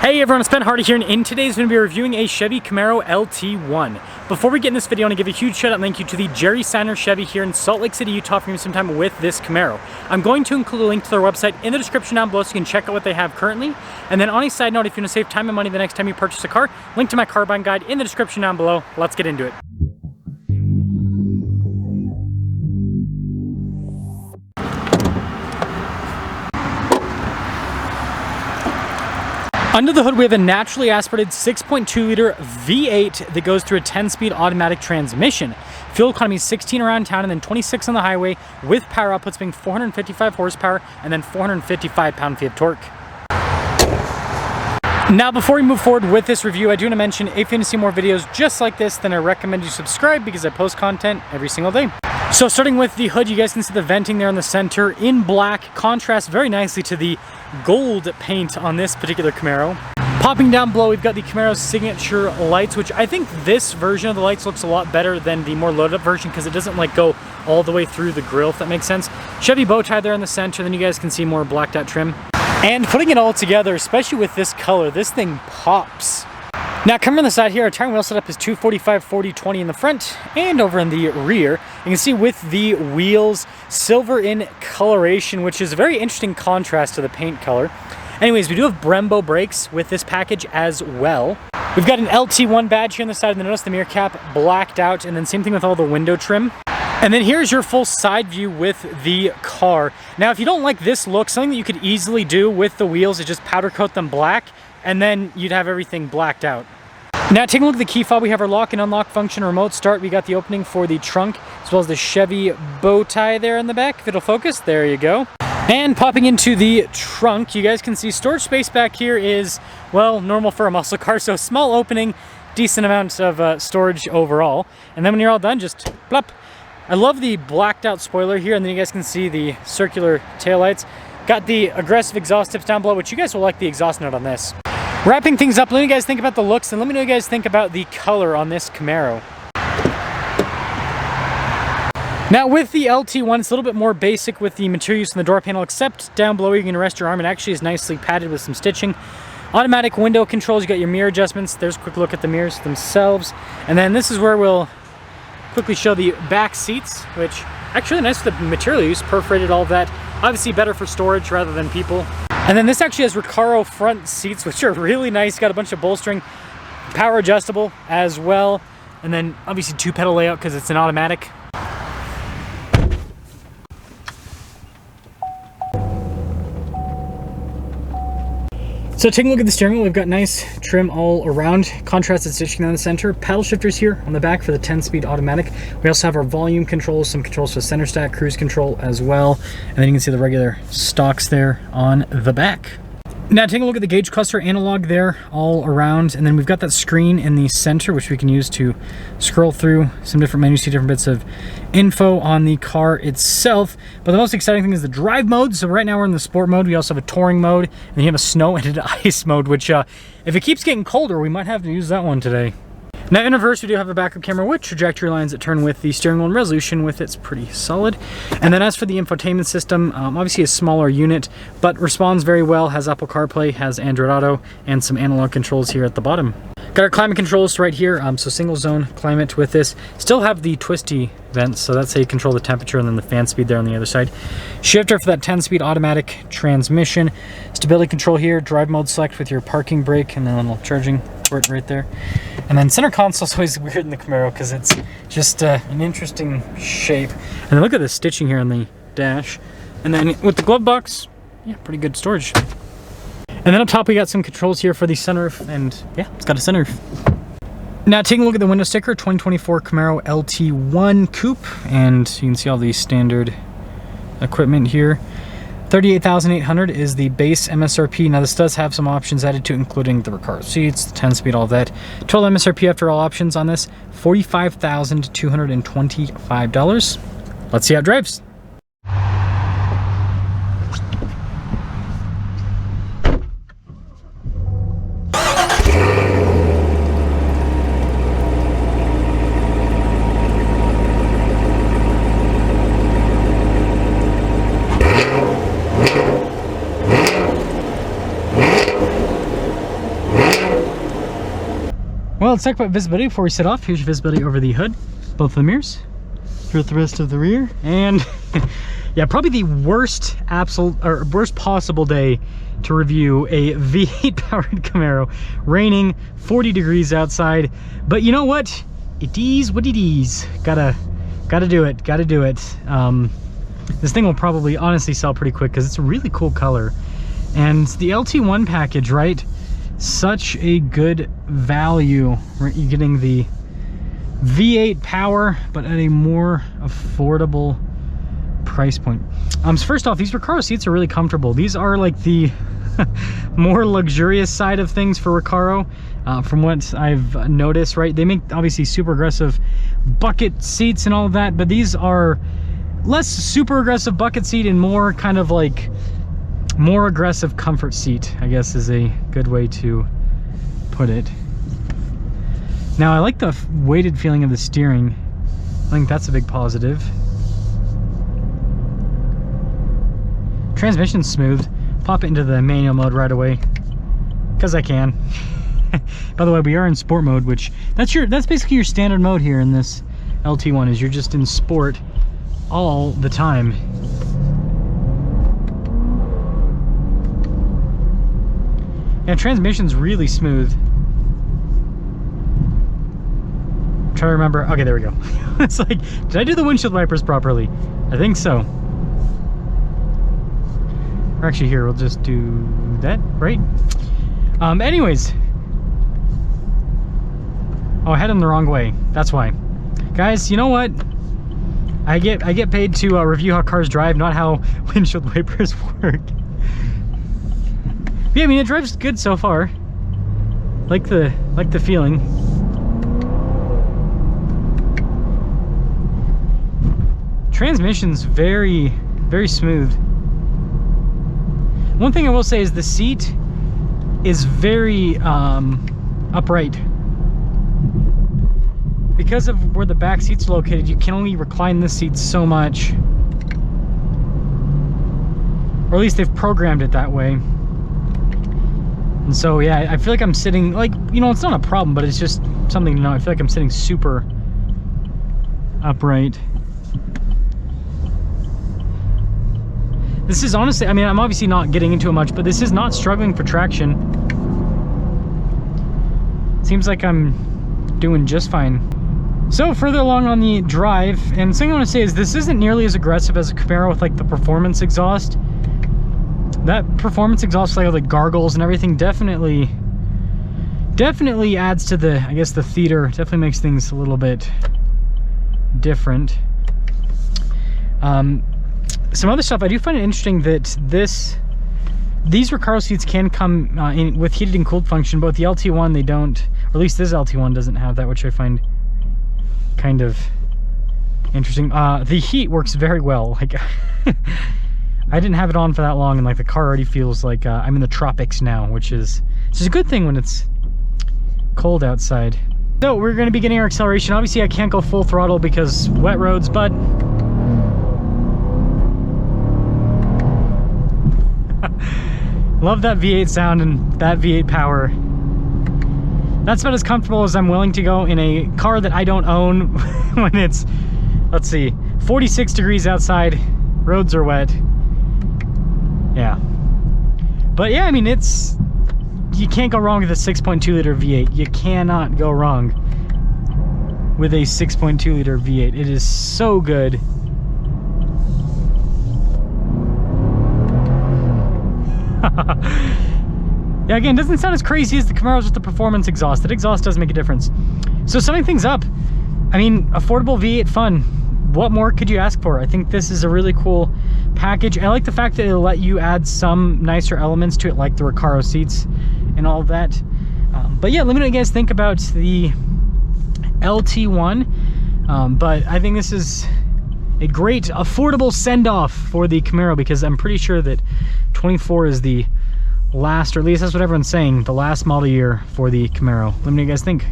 Hey everyone, it's Ben Hardy here, and in today's going to be reviewing a Chevy Camaro LT1. Before we get in this video, I want to give a huge shout out and thank you to the Jerry Signer Chevy here in Salt Lake City, Utah for me some time with this Camaro. I'm going to include a link to their website in the description down below so you can check out what they have currently. And then on a side note, if you want to save time and money the next time you purchase a car, link to my car buying guide in the description down below. Let's get into it. Under the hood, we have a naturally aspirated 6.2 liter V8 that goes through a 10-speed automatic transmission. Fuel economy is 16 around town and then 26 on the highway, with power outputs being 455 horsepower and then 455 pound-feet of torque. Now, before we move forward with this review, I do want to mention if you want to see more videos just like this, then I recommend you subscribe because I post content every single day. So starting with the hood, you guys can see the venting there in the center in black, contrasts very nicely to the gold paint on this particular Camaro. Popping down below, we've got the Camaro's signature lights, which I think this version of the lights looks a lot better than the more loaded up version because it doesn't like go all the way through the grille, if that makes sense. Chevy bow tie there in the center, then you guys can see more blacked out trim. And putting it all together, especially with this color, this thing pops. Now, coming on the side here, our tire wheel setup is 245, 40, 20 in the front and over in the rear. You can see with the wheels, silver in coloration, which is a very interesting contrast to the paint color. Anyways, we do have Brembo brakes with this package as well. We've got an LT1 badge here on the side, and then notice the mirror cap blacked out, and then same thing with all the window trim. And then here's your full side view with the car. Now, if you don't like this look, something that you could easily do with the wheels is just powder coat them black, and then you'd have everything blacked out. Now, taking a look at the key fob, we have our lock and unlock function, remote start. We got the opening for the trunk, as well as the Chevy bow tie there in the back. If it'll focus, there you go. And popping into the trunk, you guys can see storage space back here is, well, normal for a muscle car. So small opening, decent amount of storage overall. And then when you're all done, just plop. I love the blacked out spoiler here, and then you guys can see the circular taillights. Got the aggressive exhaust tips down below, which you guys will like the exhaust note on this. Wrapping things up, let me know what you guys think about the looks, and let me know what you guys think about the color on this Camaro. Now, with the LT1, it's a little bit more basic with the material used in the door panel, except down below you can rest your arm. It actually is nicely padded with some stitching. Automatic window controls, you got your mirror adjustments. There's a quick look at the mirrors themselves. And then this is where we'll quickly show the back seats, which actually nice with the material use, perforated, all of that. Obviously better for storage rather than people. And then this actually has Recaro front seats, which are really nice. Got a bunch of bolstering, power adjustable as well. And then obviously two pedal layout because it's an automatic. So taking a look at the steering wheel, we've got nice trim all around, contrasted stitching down the center, paddle shifters here on the back for the 10-speed automatic. We also have our volume controls, some controls for center stack, cruise control as well, and then you can see the regular stocks there on the back. Now taking a look at the gauge cluster analog there all around, and then we've got that screen in the center which we can use to scroll through some different menus, see different bits of info on the car itself. But the most exciting thing is the drive mode. So right now we're in the sport mode. We also have a touring mode, and then you have a snow and an ice mode, which if it keeps getting colder, we might have to use that one today. Now in reverse, we do have a backup camera with trajectory lines that turn with the steering wheel, and resolution with it's pretty solid. And then as for the infotainment system, obviously a smaller unit, but responds very well, has Apple CarPlay, has Android Auto, and some analog controls here at the bottom. Got our climate controls right here, so single zone climate with this. Still have the twisty vents, so that's how you control the temperature, and then the fan speed there on the other side. Shifter for that 10-speed automatic transmission. Stability control here, drive mode select with your parking brake, and then a little charging port right there. And then center console is always weird in the Camaro because it's just an interesting shape. And then look at the stitching here on the dash. And then with the glove box, yeah, pretty good storage. And then up top we got some controls here for the sunroof, and yeah, it's got a sunroof. Now taking a look at the window sticker, 2024 Camaro LT1 Coupe, and you can see all the standard equipment here. $38,800 is the base MSRP. Now this does have some options added to it, including the Recaro seats, the 10-speed, all that. Total MSRP after all options on this, $45,225. Let's see how it drives. Well, let's talk about visibility before we set off. Here's your visibility over the hood, both of the mirrors, throughout the rest of the rear, and yeah, probably the worst possible day to review a V8 powered Camaro. Raining, 40 degrees outside, but you know what? It is what it is. Gotta do it. This thing will probably honestly sell pretty quick because it's a really cool color, and the LT1 package, right? Such a good value. You're getting the V8 power, but at a more affordable price point. So first off, these Recaro seats are really comfortable. These are like the more luxurious side of things for Recaro, from what I've noticed, right? They make obviously super aggressive bucket seats and all of that, but these are less super aggressive bucket seat and more kind of like more aggressive comfort seat, I guess is a good way to put it. Now, I like the weighted feeling of the steering. I think that's a big positive. Transmission's smooth. Pop it into the manual mode right away, because I can. By the way, we are in sport mode, which that's basically your standard mode here in this LT1, is you're just in sport all the time. Yeah, transmission's really smooth. I'm trying to remember. Okay, there we go. It's like, did I do the windshield wipers properly? I think so. Or actually, here, we'll just do that, right? Anyways. Oh, I had them the wrong way. That's why. Guys, you know what? I get paid to review how cars drive, not how windshield wipers work. Yeah, I mean, it drives good so far. Like the feeling. Transmission's very, very smooth. One thing I will say is the seat is very upright. Because of where the back seat's located, you can only recline this seat so much. Or at least they've programmed it that way. And so, yeah, I feel like I'm sitting, like, you know, it's not a problem, but it's just something to know. I feel like I'm sitting super upright. This is honestly, I mean, I'm obviously not getting into it much, but this is not struggling for traction. Seems like I'm doing just fine. So further along on the drive, and something I want to say is this isn't nearly as aggressive as a Camaro with like the performance exhaust. That performance exhaust, like the gargles and everything, definitely adds to the, I guess, the theater. Definitely makes things a little bit different. Some other stuff, I do find it interesting that these Recaro seats can come in with heated and cooled function, but with the LT1 they don't, or at least this LT1 doesn't have that, which I find kind of interesting. The heat works very well. Like, I didn't have it on for that long, and like the car already feels like I'm in the tropics now, which is a good thing when it's cold outside. So we're going to be getting our acceleration. Obviously I can't go full throttle because wet roads, but love that V8 sound and that V8 power. That's about as comfortable as I'm willing to go in a car that I don't own when it's, let's see, 46 degrees outside, roads are wet. Yeah. But yeah, I mean, you can't go wrong with a 6.2 liter V8. You cannot go wrong with a 6.2 liter V8. It is so good. Yeah, again, doesn't sound as crazy as the Camaros with the performance exhaust. That exhaust does make a difference. So summing things up, I mean, affordable V8 fun. What more could you ask for? I think this is a really cool package. I like the fact that it'll let you add some nicer elements to it, like the Recaro seats and all of that. But yeah, let me know what you guys think about the LT1. But I think this is a great affordable send-off for the Camaro, because I'm pretty sure that 24 is the last, or at least that's what everyone's saying, the last model year for the Camaro. Let me know what you guys think.